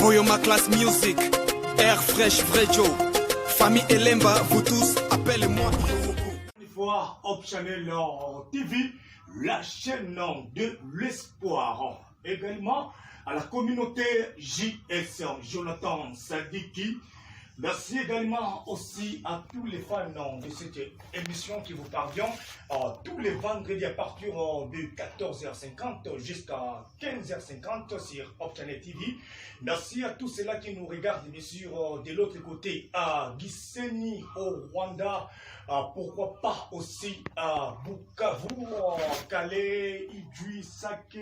Boyoma Class Music, Air Fresh Frejo, famille Elemba, vous tous, appelez-moi. Une fois, Hop Channel TV, la chaîne de l'espoir. Également à la communauté JS, Jonathan Sadiki. Merci également aussi à tous les fans de cette émission qui vous parvient tous les vendredis à partir de 14h50 jusqu'à 15h50 sur Hop Channel TV. Merci à tous ceux-là qui nous regardent bien sûr de l'autre côté à Gisenyi au Rwanda. Pourquoi pas aussi à Bukavu, Calais, Idjui, Sak,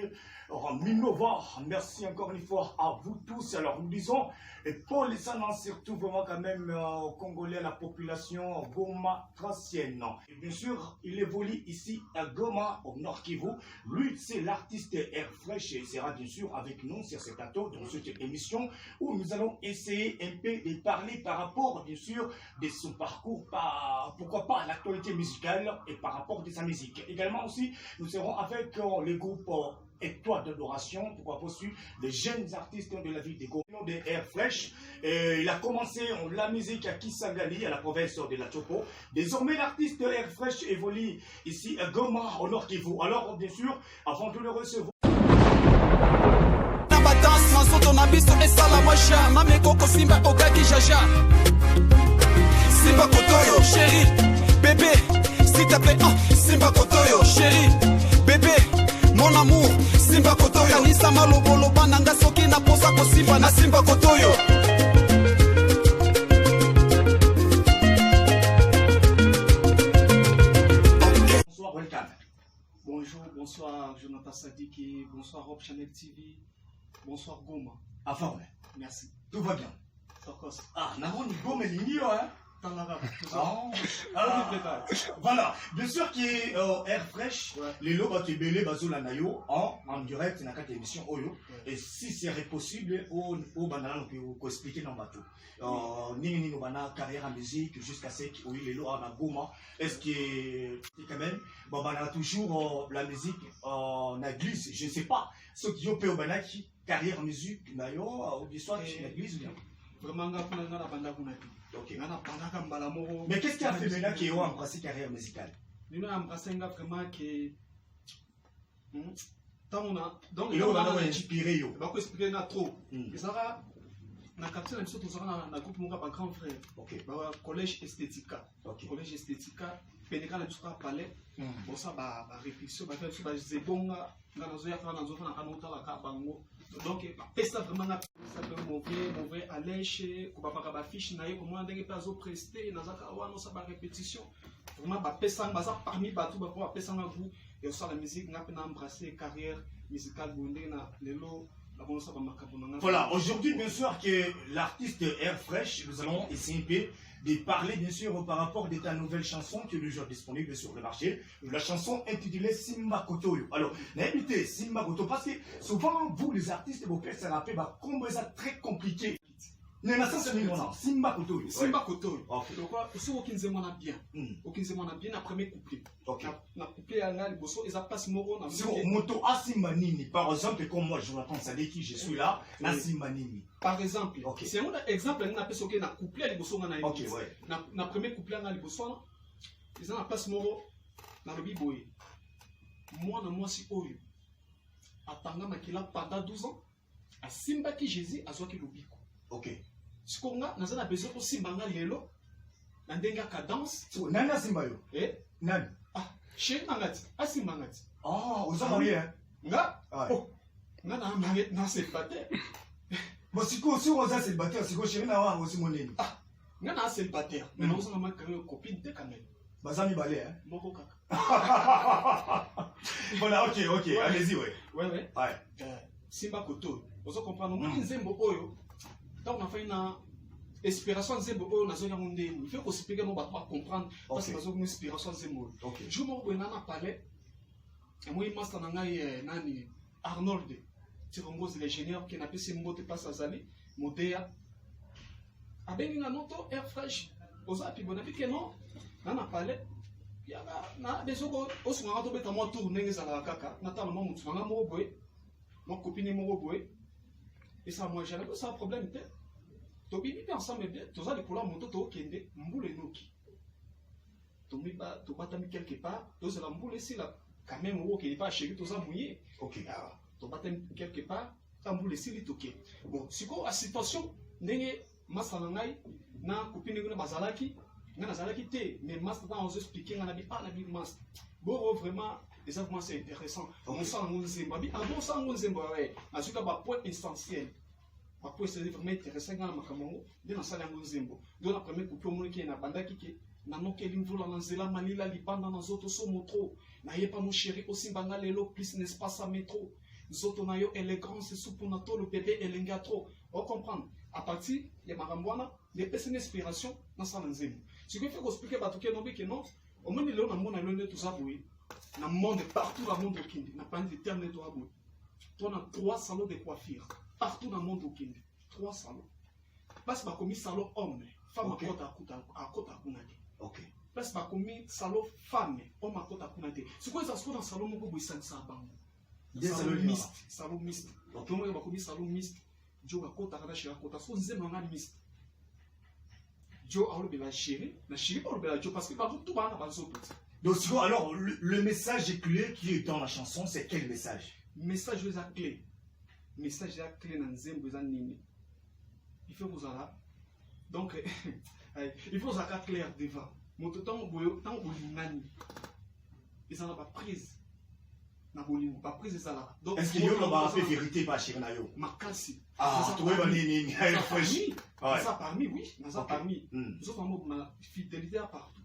Minova. Merci encore une fois à vous tous. Alors nous disons, et pour les gens, surtout vraiment quand même congolais, la population Goma tracienne. Et bien sûr, il évolue ici à Goma, au Nord Kivu. Lui, c'est l'artiste Air Fresh et il sera bien sûr avec nous sur ce plateau, dans cette émission où nous allons essayer un peu de parler par rapport, bien sûr, de son parcours, pourquoi pas l'actualité musicale et par rapport de sa musique. Également aussi, nous serons avec le groupe Étoile d'adoration, pourquoi pas aussi les jeunes artistes de la ville de Goma, de Air Fresh. Il a commencé la musique à Kisangani, à la province de la Chopo. Désormais, l'artiste Air Fresh évolue ici à Goma, au Nord Kivu. Alors, bien sûr, avant de le recevoir, Simba Kotoyo, chérie, bébé, s'il te plaît, oh, Simba Kotoyo, chérie, bébé, mon amour, Simba Kotoyo, Kanisa malobolo bananga soki na posa ko Simba na Simba Kotoyo. Bonsoir, welcome. Bonjour, bonsoir Jonathan Sadiki, bonsoir Hop Channel TV, bonsoir Goma. Avant, Merci. tout va bien. Tokos. Ah, Namoni Goma Lingio, hein? Ah, Voilà, bien sûr qui est Air Fresh, ouais. les lots qui belé bazola nayo en direct dans cette émission Oyo. Et si c'est possible, au banana qu'on expliquer dans bateau. Ni nous bana carrière en musique jusqu'à ce que les lots en Goma. Est-ce que quand même, bon banana toujours la musique en église, je ne sais pas. Ceux qui ont peur banana qui carrière en musique nayo ou du soit en église bien. Vraiment, okay. Mais qu'est-ce qui a fait maintenant qu'ils ont embrassé carrière musicale? Nous avons embrassé vraiment que. Donc, il a inspiré. Il va expliquer trop. Et ça na capture l'émission tout ça na groupe mon grand frère. OK. Collège Esthética. Collège Esthética. Pénétra le soir palais. Pour ça réflexion ba faire ba zebonga na nazo ya na nzofa na kanota la ka bango. Donc pesa vraiment ça peut mauvais alèche ko ba ba fiche na ye comment ndenge pas au prester na zaka wa no ça ba répétition. Vraiment ba pesa ba ça parmi ba tout ba pour pesa na vous et ça la musique n'a pas embrassé carrière musicale bondé na lelo. Voilà, aujourd'hui bien sûr que l'artiste Air Fresh, nous allons essayer de parler bien sûr par rapport de ta nouvelle chanson qui est déjà disponible sur le marché. La chanson intitulée Simba Kotoyo. Alors, n'invitez Simba Kotoyo parce que souvent vous les artistes vous faites ça rappelle comme ça très compliqué. Simba Kotoyo. Simba Kotoyo. Donc aussi aucun zemona bien. Aucun zemona bien na premier couplet. Na couplet à la bosso et ça passe moro na moto Asimbanini par exemple comme moi Jonathan Sadiki je suis là na Simbanini. Par exemple. C'est un exemple na peso que na couplet à bosso na OK ouais. Na premier couplet na bosso ils en passe moro na lobi boy. Moi si oyo. Atanga makila pendant 12 ans à Simba ki Jésus azwaki lobiko. OK. Si on a besoin de Simba lelo, na ndenga cadence. Nana Simba yo. Nani? Ah, chez Nangati. Ah Simba ngati. Ah, vous en marié hein? Nga? Oh. Nana marié na célibataire. Bon si on a célibataire, si chéri na wa aussi monene. Ah, nga na célibataire. Mais nous on a une copine de quand même. Bazami balé hein? Moko kaka. Voilà, OK, allez-y ouais. Ouais. Simba Kotoyo. Vous comprenez moi nzembo oyo. Donc on a fait une inspiration zembo na zone monde il faut expliquer mon pas comprendre parce que bazoko inspiration zembo je mo bwana na palais et moi master na ngai nani Arnold Tirongos l'ingénieur qui n'a pas si mbote passe azali modea abengi na noto Air Fresh ozapi bona pike non na palais ya na bezoko osunga to beta mo tour ndenge za la kaka na talo mo mutu nga mo boy mo copine mo boy. Et ça, moi, j'ai un problème. Tu bibi ensemble bien, tu as les couleurs moto, tu as kende, mboule noki. Tu batami quelque part, tu as la mboule ici là, quand même, qui n'est pas chéri, tu as mouillé. Ok. Tu batami quelque part, tu as mboule ici, tu as bon, si quoi, la situation, n'est masalangai, na copine de bazalaki, na bazalaki te, mais master dans os expliquer, na bi master. Bon, vraiment, les arguments c'est intéressant. On sent un zimba, bi, un bon sang un zimba, ouais, à ce cas, point essentiel. Après, c'est vraiment intéressant dans le Makamongo, dans la salle de Zembo. Dans la première coupe, qui est na banda qui na no kelim vola na nzela malila libanda na zoto so motro. Na yepa mo chéri aussi banga lelo plus n'espace à métro. Zoto na yo élégance soupunato le bébé elenga trop. On comprend. À partir de Marambwana, des personnes d'inspiration dans sa Zembo. Ce qui fait qu'on explique à tout que non, au moins il y a un monde tout ça oui. Dans le monde partout dans le monde au Kindi, n'a pas de terme de toi oui. On a 3 salons de coiffure. Partout dans le monde au Kindi. 3 salons. Parce que commis salon homme, femme à côté à Kunade. Ok. Parce que commis salon femme, homme à côté à Kunade. C'est quoi ça se passe dans le salon où vous êtes sans bango? Salon mixte. Salon mixte. Donc, on va commis salon mixte. Joe à côté à Kadashi à côté. So, nous aimons un mixte. Joe a oublié la chérie. La chérie a oublié la Joe parce que partout tout le monde a besoin de tout. Donc, alors, le message clé qui est dans la chanson, c'est quel message? Message de la clé. Message de la clé dans Zembo Zanini. Il faut vous en donc, il faut vous en clair devant. Mon temps, vous nani. Ils n'en ont pas prise. Pas prise ça là. Est-ce qu'il y a une vérité pas chez Nayo? Makasi. Ah, tu vois, Nini. Ça parmi, oui. Ça parmi. Nous avons ma fidélité à partout.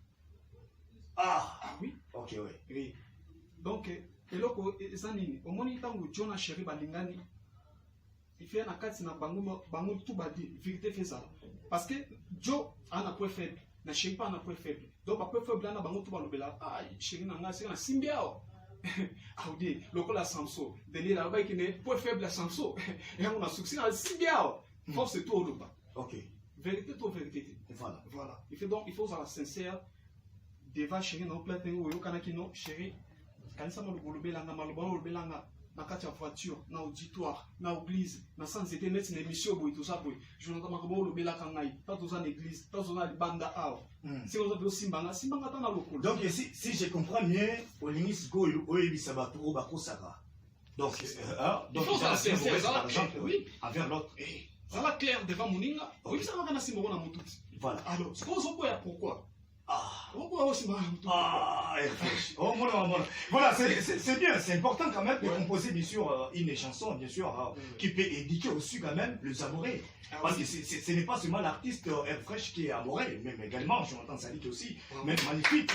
Ah oui. Ok, oui. Donc, et là, au moins, il y a un John a chéri Balingani. Il fait un cas de bango tout badi, vérité fait ça. Parce que Joe a un point faible, n'a chéri pas un point faible. Donc, un point faible, là, bango tout balobela. Ah, chéri n'a c'est un simbiao. Ah, oui, le col à Samso. Délire là-bas qui n'est point faible à Samso. Et on a succès à simbiao. Force tout au bas. Ok. Vérité, tout vérité. Voilà. Voilà. Il fait donc, il faut être sincère. Devant chéri, non, plein de temps, ou kanaki non, chéri. Quand ça m'a le belanga, malobano le belanga. Dans la voiture, dans l'auditoire, dans l'église, dans sans c'était net une émission boy tout ça boy. Je n'entends pas comment le bela kangai, pas dans l'église, pas dans les banda ao. C'est on a aussi simbanga dans la locale. Donc si je comprends bien, au limite go il s'aba pour bako saka. Donc donc oui, envers l'autre. Ça va clair devant moninga. Oui, ça va kana simbo na mututi. Voilà. Alors, ce qu'on se voit pourquoi? Voilà, c'est bien, c'est important quand même de composer bien sûr une chanson, bien sûr, qui peut éduquer aussi quand même le amoureux. Parce que ce n'est pas seulement l'artiste Air Fresh qui est amoureux, mais également, je m'entends Salik aussi, mais magnifique.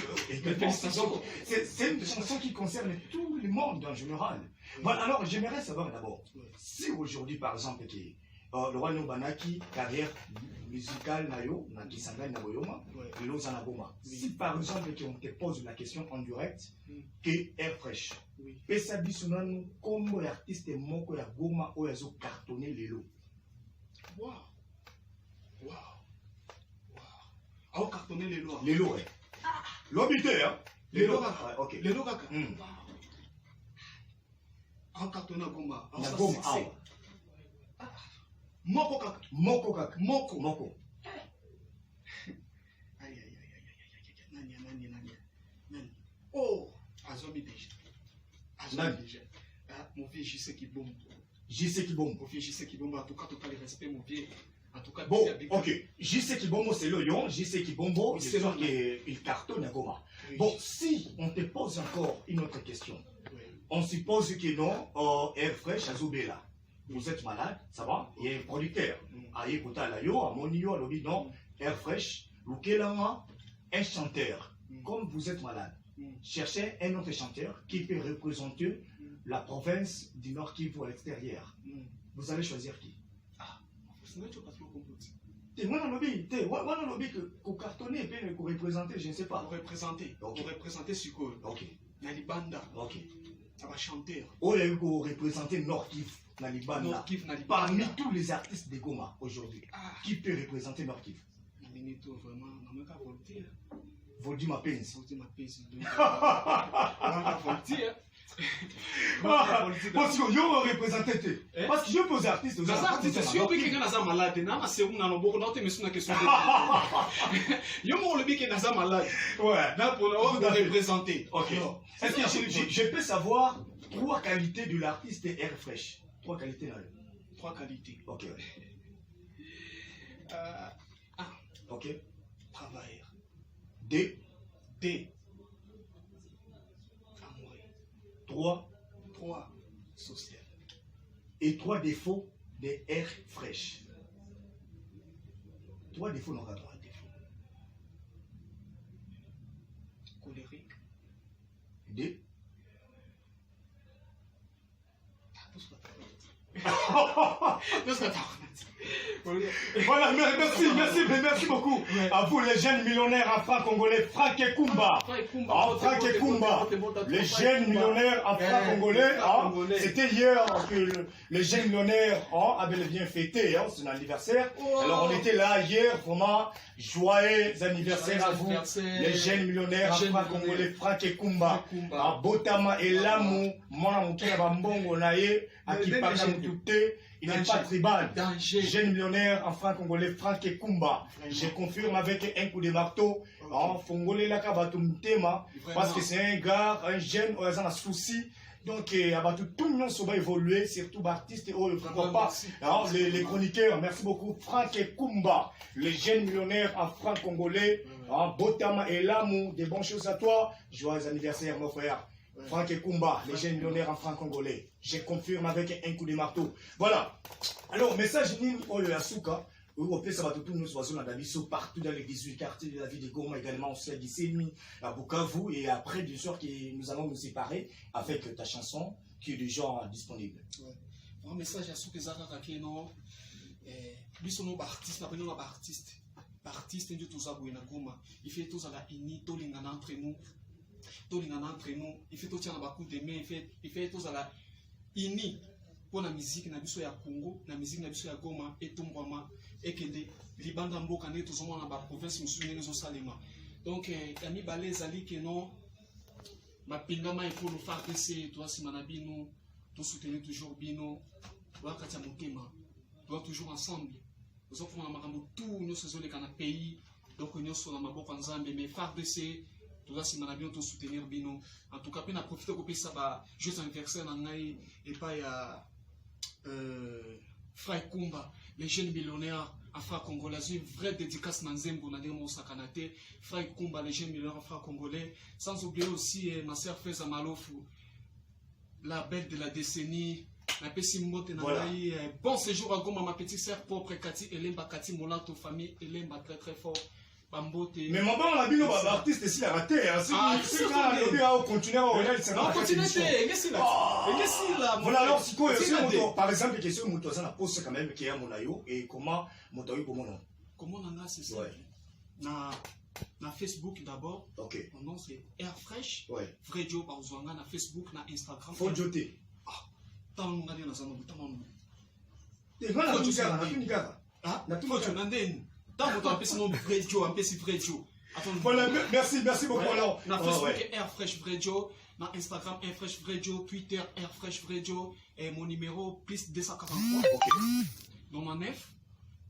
C'est une chanson qui concerne tout le monde en général. Bon, alors, j'aimerais savoir d'abord, si aujourd'hui, par exemple, le roi Nobanaki, carrière musicale Nayo, Nakisanga Naboyoma, Lozana Boma. Si par exemple, on te pose la question en direct, que Air Fresh, et ça dit souvent comme l'artiste Moko ya Goma ou yazo cartonné les lots. Waouh! Waouh! Waouh! Ah, cartonné les lots. Les lots, oui. L'obité, hein? Les lots, ok. Les lots, ah, cartonné à Goma. La Goma, ah. Moko kaka. Moko kaka. Moko. Moko. Aïe. Nani. Oh, Azomi déjà. Déjà. Mon vieux, je sais qu'il bombe. Mon vieux, je sais qu'il bombe. En tout cas, total respect, mon vieux. En tout cas, bon, ok. Je sais qu'il bombe, c'est le lion. Je sais qu'il bombe, c'est sûr qu'il cartonne à Goma. Bon, si on te pose encore une autre question, on suppose que non, Air Fresh, Azobela. Vous êtes malade, ça va? Il y a un producteur. Aïe, Kota Layo, Amonio, Alobi, non, Air Fresh, Lukelama, un chanteur. Comme vous êtes malade, cherchez un autre chanteur qui peut représenter la province du Nord Kivu à l'extérieur. Vous allez choisir qui? Ah, c'est vrai que tu pas trop compris. Moi, dans le lobby, que cartonner et puis représenter, je ne sais pas. Pour représenter. Pour représenter ce que. Ok. Nalibanda. Ok. Ça va chanter. Oh, il y a eu pour représenter Nord Kivu. Nord Kivu, parmi tous les artistes de Goma aujourd'hui, qui peut représenter Nord Kivu? Vraiment, on n'a pas volté. Voldi ma pince. Voldi ma pince. On n'a pas volté. Parce que je me représenté. Parce que je pose artiste. Les artistes, si on veut que nous sommes malades, nous sommes malades, mais c'est une question de je me dis que nous sommes malades. Ouais. Là, pour nous représenter. Ok. Est-ce que je peux savoir 3 qualités de l'artiste Air Fresh? 3 qualités là. 3 qualités. Ok. Ok. Travailleur. 2. 3. 3. Social. Et 3 défauts de Air Fresh. 3 défauts, non, 3 défauts. Colérique. 2. Voilà, merci beaucoup. À vous les jeunes millionnaires en francs congolais, Franck Ekumba. Franck Ekumba, les jeunes millionnaires en francs congolais. C'était hier que les jeunes millionnaires avaient bien fêté son anniversaire. Alors on était là hier, vraiment joyeux anniversaire à vous, les jeunes millionnaires en francs congolais, Franck Ekumba. Botama et Lamu, Mona Mukela Bambongo Naye, Akipaka Mutute. Il n'est pas tribal. Jeune millionnaire en franc congolais, Franck Ekumba. Je confirme avec un coup de marteau. En Fongolais, la Kabatumtema. Parce que c'est un gars, un jeune, il a un souci. Donc, tout le monde va évoluer, surtout artistes, pourquoi pas. Les chroniqueurs, merci beaucoup. Franck Ekumba, les jeunes millionnaires en franc congolais. Botama et Lamu, des bonnes choses à toi. Joyeux anniversaire, mon frère. Franck Ekumba, les jeunes millionnaires en franc congolais. Je confirme avec un coup de marteau. Voilà. Alors, message ni Yasuka. Ça va tout nous oiseaux dans partout dans les 18 quartiers de la ville de Goma, également au Dissemi, à Bukavu. Et après, bien sûr, nous allons nous séparer avec ta chanson qui est déjà disponible. Un message à ceux qui ont non. Lui, son nom artiste, nous avons artiste. Artiste, nous tous avons na Goma. Il fait tous à la ini, tous les entre nous. Tous les entre nous. Il fait tous à la coup de main. Il fait tous à la ini. Pour la musique, na biso ya Congo, la musique na biso ya Goma, et Tombama, et que des Libanda Mboka, ne tous dans la province, nous Salema. Donc, Yami Balé Zali, que non, ma pingama il faut nous faire passer, toi, si Manabino, tout soutenir toujours Bino, toi, Katia Motema, toi, toujours ensemble. Nous offrons la marambo, tous nos saisons les canapés pays, donc nous sommes dans ma boca en Zambie, mais faire passer. Tout ça, si on soutenir Bino. En tout cas, on a profité pour ça, juste anniversaire, et pas il y a Frère Kumba, les jeunes millionnaires en Frère congolais, une vraie dédicace dans Zembo, dans le Sakanate, Frère Kumba, les jeunes millionnaires en Frère congolais, sans oublier aussi ma soeur Feza Malofu, la belle de la décennie. Voilà. Bon séjour à Goma, ma petite sœur propre, Kati, Elemba, Kati, Molato, famille, Elemba, très très fort. Mais mon on a vu nos artistes ici à raté. Si vous continuez à regarder, c'est pas voilà, alors, si par exemple, question Moutouazan a posé quand même qui est à Monayo et comment Moutayo pour mon nom. Comment on a c'est ça? Na Facebook d'abord. Ok. Mon nom c'est Air Fresh. Ouais. Vrai Joe Bauzwanga na Facebook, na Instagram. Faut jeter. Tant on a dit dans un nom, tant on. Et voilà, tu sais, na tout le monde. Dans votre appel, Vrai Joe, un peu si Vrai Joe. Voilà, merci beaucoup. Alors, na Facebook Air Fresh Vrai Joe, na Instagram Air Fresh Vrai Joe, Twitter Air Fresh Vrai Joe, et mon numéro plus 243. Ok. 99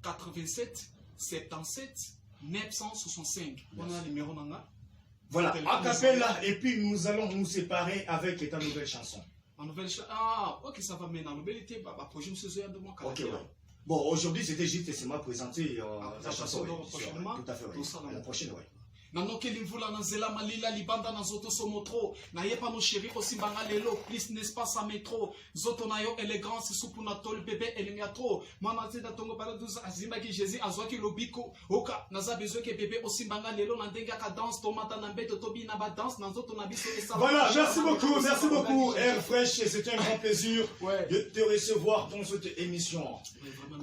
87 77 965. On a le numéro nanga. Voilà, acapella, et puis nous allons nous séparer avec ta nouvelle chanson. Ma nouvelle chanson. Ah, ok, ça va maintenant. La nouvelle était ma prochaine saison de mon Ok, ouais. Bon, aujourd'hui, c'était juste seulement présenter la chanson. Prochainement. Tout à fait, oui. La prochaine, oui. Nanokeli mvula na nzela malila libanda na zoto somotro na yepa no chéri osimbanga lelo please n'espace à métro zoto na yo élégance supu na tol bébé elinga trop mama tenda tongo bala 12 azimba ki Jésus azwaki lobiko oka naza besoin que bébé osimbanga lelo na ndenga ka danse tomata na mbeto tobi na ba danse na zoto na biso et ça. Voilà, merci beaucoup Air Fresh, c'était un grand plaisir de te recevoir dans cette émission.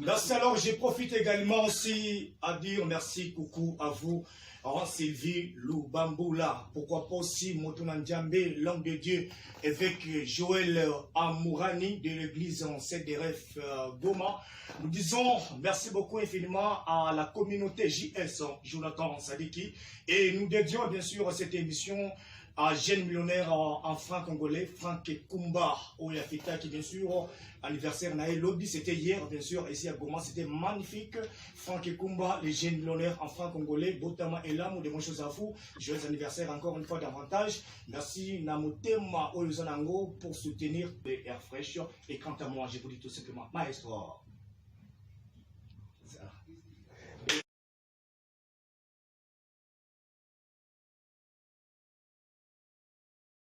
Merci. Alors, je profite également aussi à dire merci, coucou à vous. Sylvie Loubamboula, pourquoi pas aussi Motuna Ndiambé, l'homme de Dieu, avec Joël Amourani de l'église en CDRF Goma. Nous disons merci beaucoup infiniment à la communauté JS, Jonathan Sadiki, et nous dédions bien sûr cette émission un jeune millionnaire en franc congolais, Franck Kumba, Oyafita, qui bien sûr, anniversaire Naé Lobby, c'était hier, bien sûr, ici à Goma, c'était magnifique. Franck Kumba, les jeunes millionnaires en franc congolais, Botama et Lam, des bonnes choses à vous. Joyeux anniversaire encore une fois davantage. Merci Namotema Oyozanango pour soutenir les Air Fresh. Et quant à moi, je vous dis tout simplement, maestro.